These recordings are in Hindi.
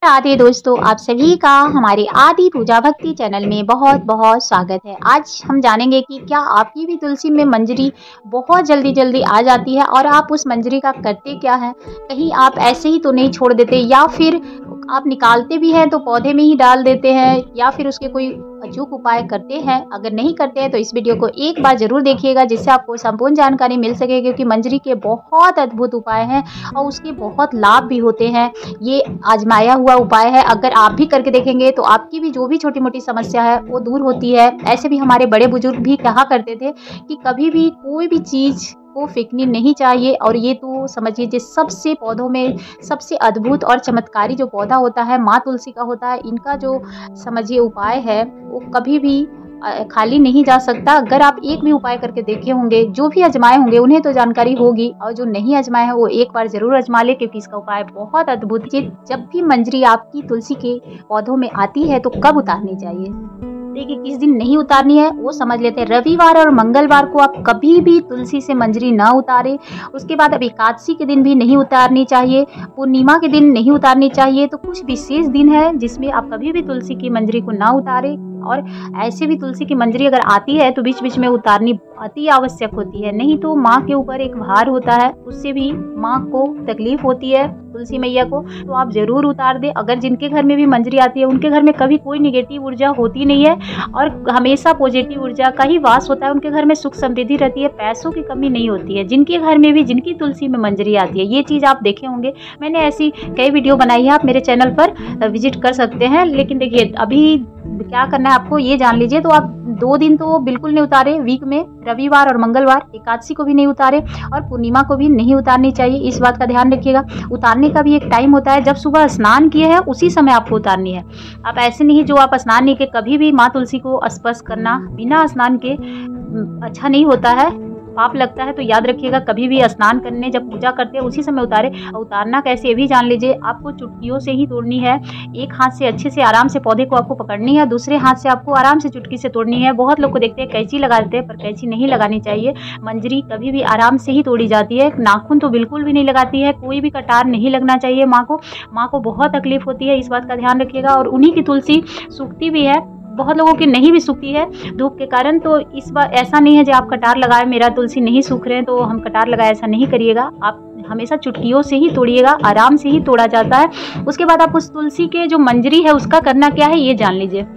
राधे दोस्तों, आप सभी का हमारे आदि पूजा भक्ति चैनल में बहुत बहुत स्वागत है। आज हम जानेंगे कि क्या आपकी भी तुलसी में मंजरी बहुत जल्दी आ जाती है और आप उस मंजरी का करते क्या है। कहीं आप ऐसे ही तो नहीं छोड़ देते या फिर आप निकालते भी हैं तो पौधे में ही डाल देते हैं या फिर उसके कोई अचूक उपाय करते हैं। अगर नहीं करते हैं तो इस वीडियो को एक बार जरूर देखिएगा जिससे आपको संपूर्ण जानकारी मिल सके, क्योंकि मंजरी के बहुत अद्भुत उपाय हैं और उसके बहुत लाभ भी होते हैं। ये आजमाया हुआ उपाय है, अगर आप भी करके देखेंगे तो आपकी भी जो भी छोटी मोटी समस्या है वो दूर होती है। ऐसे भी हमारे बड़े बुजुर्ग भी कहा करते थे कि कभी भी कोई भी चीज़ को फेंकनी नहीं चाहिए। और ये तो समझिए जिस सबसे पौधों में सबसे अद्भुत और चमत्कारी जो पौधा होता है माँ तुलसी का होता है। इनका जो समझिए उपाय है वो कभी भी खाली नहीं जा सकता। अगर आप एक भी उपाय करके देखे होंगे, जो भी आजमाए होंगे उन्हें तो जानकारी होगी, और जो नहीं आजमाए हैं वो एक बार जरूर आजमा ले, क्योंकि इसका उपाय बहुत अद्भुत है। जब भी मंजरी आपकी तुलसी के पौधों में आती है तो कब उतारनी चाहिए, देखिए किस दिन नहीं उतारनी है वो समझ लेते हैं। रविवार और मंगलवार को आप कभी भी तुलसी से मंजरी ना उतारे। उसके बाद अब एकादशी के दिन भी नहीं उतारनी चाहिए, पूर्णिमा के दिन नहीं उतारनी चाहिए। तो कुछ विशेष दिन है जिसमें आप कभी भी तुलसी की मंजरी को ना उतारे। और ऐसे भी तुलसी की मंजरी अगर आती है तो बीच बीच में उतारनी अति आवश्यक होती है, नहीं तो माँ के ऊपर एक भार होता है, उससे भी माँ को तकलीफ होती है तुलसी मैया को। तो आप जरूर उतार दें। अगर जिनके घर में भी मंजरी आती है उनके घर में कभी कोई निगेटिव ऊर्जा होती नहीं है और हमेशा पॉजिटिव ऊर्जा का ही वास होता है। उनके घर में सुख समृद्धि रहती है, पैसों की कमी नहीं होती है। जिनके घर में भी जिनकी तुलसी में मंजरी आती है, ये चीज़ आप देखे होंगे, मैंने ऐसी कई वीडियो बनाई है, आप मेरे चैनल पर विजिट कर सकते हैं। लेकिन देखिए अभी क्या करना है आपको ये जान लीजिए। तो आप 2 दिन तो बिल्कुल नहीं उतारे वीक में, रविवार और मंगलवार, एकादशी को भी नहीं उतारे और पूर्णिमा को भी नहीं उतारनी चाहिए। इस बात का ध्यान रखिएगा। उतारने का भी एक टाइम होता है, जब सुबह स्नान किए हैं उसी समय आपको उतारनी है। आप ऐसे नहीं जो आप स्नान नहीं के कभी भी माँ तुलसी को स्पर्श करना बिना स्नान के अच्छा नहीं होता है, पाप लगता है। तो याद रखिएगा कभी भी स्नान करने जब पूजा करते हैं उसी समय उतारे। उतारना कैसे ये भी जान लीजिए। आपको चुटकियों से ही तोड़नी है। एक हाथ से अच्छे से आराम से पौधे को आपको पकड़नी है, दूसरे हाथ से आपको आराम से चुटकी से तोड़नी है। बहुत लोग को देखते हैं कैंची लगा देते हैं, पर कैंची नहीं लगानी चाहिए। मंजरी कभी भी आराम से ही तोड़ी जाती है, नाखून तो बिल्कुल भी नहीं लगाती है। कोई भी कटार नहीं लगना चाहिए माँ को बहुत तकलीफ होती है, इस बात का ध्यान रखिएगा। और उन्हीं की तुलसी सूखती भी है, बहुत लोगों की नहीं भी सूखती है धूप के कारण। तो इस बार ऐसा नहीं है जो आप कटार लगाए मेरा तुलसी नहीं सूख रहे हैं तो हम कटार लगाए, ऐसा नहीं करिएगा। आप हमेशा चुटकियों से ही तोड़िएगा, आराम से ही तोड़ा जाता है। उसके बाद आप उस तुलसी के जो मंजरी है उसका करना क्या है ये जान लीजिए।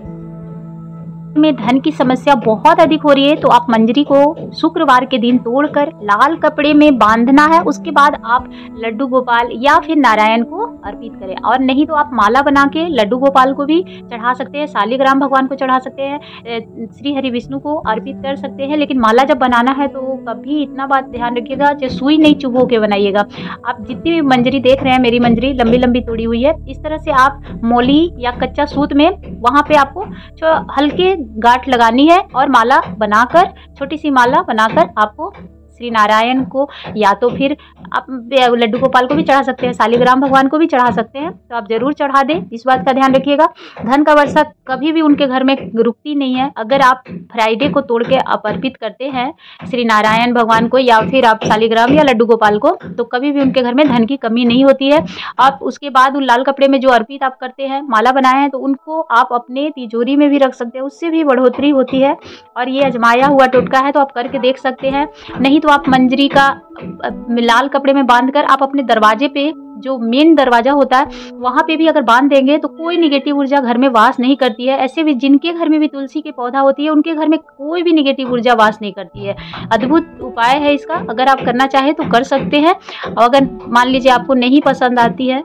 में धन की समस्या बहुत अधिक हो रही है तो आप मंजरी को शुक्रवार के दिन तोड़कर लाल कपड़े में बांधना है। उसके बाद आप लड्डू गोपाल या फिर नारायण को अर्पित करें, और नहीं तो आप माला बना के लड्डू गोपाल को भी चढ़ा सकते हैं, शालिग्राम भगवान को चढ़ा सकते हैं, श्री हरि विष्णु को अर्पित कर सकते हैं। लेकिन माला जब बनाना है तो कभी इतना बात ध्यान रखिएगा जो सुई नहीं चुभो के बनाइएगा। आप जितनी भी मंजरी देख रहे हैं, मेरी मंजरी लंबी लंबी तोड़ी हुई है, इस तरह से आप मोली या कच्चा सूत में वहाँ पे आपको हल्के गांठ लगानी है और माला बनाकर, छोटी सी माला बनाकर आपको श्री नारायण को या तो फिर आप लड्डू गोपाल को भी चढ़ा सकते हैं, शालिग्राम भगवान को भी चढ़ा सकते हैं। तो आप जरूर चढ़ा दें, इस बात का ध्यान रखिएगा। धन का वर्षा कभी भी उनके घर में रुकती नहीं है। अगर आप फ्राइडे को तोड़ के आप अर्पित करते हैं श्री नारायण भगवान को या फिर आप शालिग्राम या लड्डू गोपाल को, तो कभी भी उनके घर में धन की कमी नहीं होती है। आप उसके बाद उन लाल कपड़े में जो अर्पित आप करते हैं, माला बनाए हैं, तो उनको आप अपने तिजोरी में भी रख सकते हैं, उससे भी बढ़ोतरी होती है। और ये आजमाया हुआ टोटका है तो आप करके देख सकते हैं। नहीं तो आप मंजरी का लाल कपड़े में बांधकर आप अपने दरवाजे पे, जो मेन दरवाजा होता है वहां पे भी अगर बांध देंगे तो कोई निगेटिव ऊर्जा घर में वास नहीं करती है। ऐसे भी जिनके घर में भी तुलसी के पौधा होती है उनके घर में कोई भी निगेटिव ऊर्जा वास नहीं करती है। अद्भुत उपाय है इसका, अगर आप करना चाहे तो कर सकते हैं। और अगर मान लीजिए आपको नहीं पसंद आती है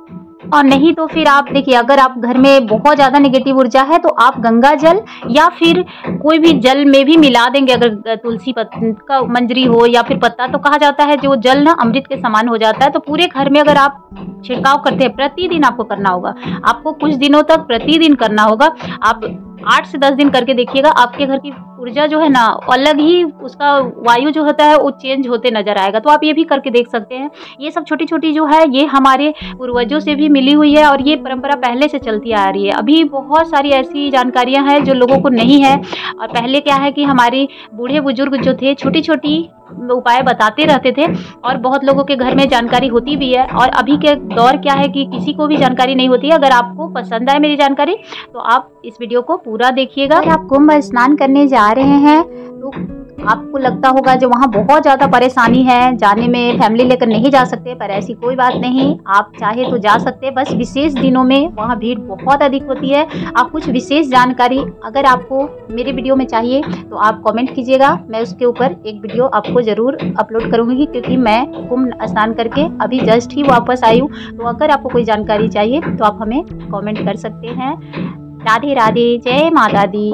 और नहीं तो फिर आप देखिए, अगर आप घर में बहुत ज़्यादा नेगेटिव ऊर्जा है तो आप गंगा जल या फिर कोई भी जल में भी मिला देंगे। अगर तुलसी का मंजरी हो या फिर पत्ता, तो कहा जाता है जो जल ना अमृत के समान हो जाता है। तो पूरे घर में अगर आप छिड़काव करते हैं, प्रतिदिन आपको करना होगा, आपको कुछ दिनों तक प्रतिदिन करना होगा। आप 8 से 10 दिन करके देखिएगा, आपके घर की ऊर्जा जो है ना अलग ही उसका वायु जो होता है वो चेंज होते नजर आएगा। तो आप ये भी करके देख सकते हैं। ये सब छोटी छोटी जो है ये हमारे पूर्वजों से भी मिली हुई है और ये परंपरा पहले से चलती आ रही है। अभी बहुत सारी ऐसी जानकारियां हैं जो लोगों को नहीं है। और पहले क्या है कि हमारे बूढ़े बुजुर्ग जो थे छोटी छोटी उपाय बताते रहते थे और बहुत लोगों के घर में जानकारी होती भी है। और अभी के दौर क्या है कि किसी को भी जानकारी नहीं होती है। अगर आपको पसंद आए मेरी जानकारी तो आप इस वीडियो को पूरा देखिएगा। अगर आप कुंभ स्नान करने जा रहे हैं तो आपको लगता होगा जो वहाँ बहुत ज़्यादा परेशानी है, जाने में फैमिली लेकर नहीं जा सकते, पर ऐसी कोई बात नहीं। आप चाहे तो जा सकते हैं, बस विशेष दिनों में वहाँ भीड़ बहुत अधिक होती है। आप कुछ विशेष जानकारी अगर आपको मेरे वीडियो में चाहिए तो आप कमेंट कीजिएगा, मैं उसके ऊपर एक वीडियो आपको ज़रूर अपलोड करूँगी, क्योंकि मैं कुंभ स्नान करके अभी जस्ट ही वापस आई हूँ। तो अगर आपको कोई जानकारी चाहिए तो आप हमें कमेंट कर सकते हैं। राधे राधे, जय माता दी।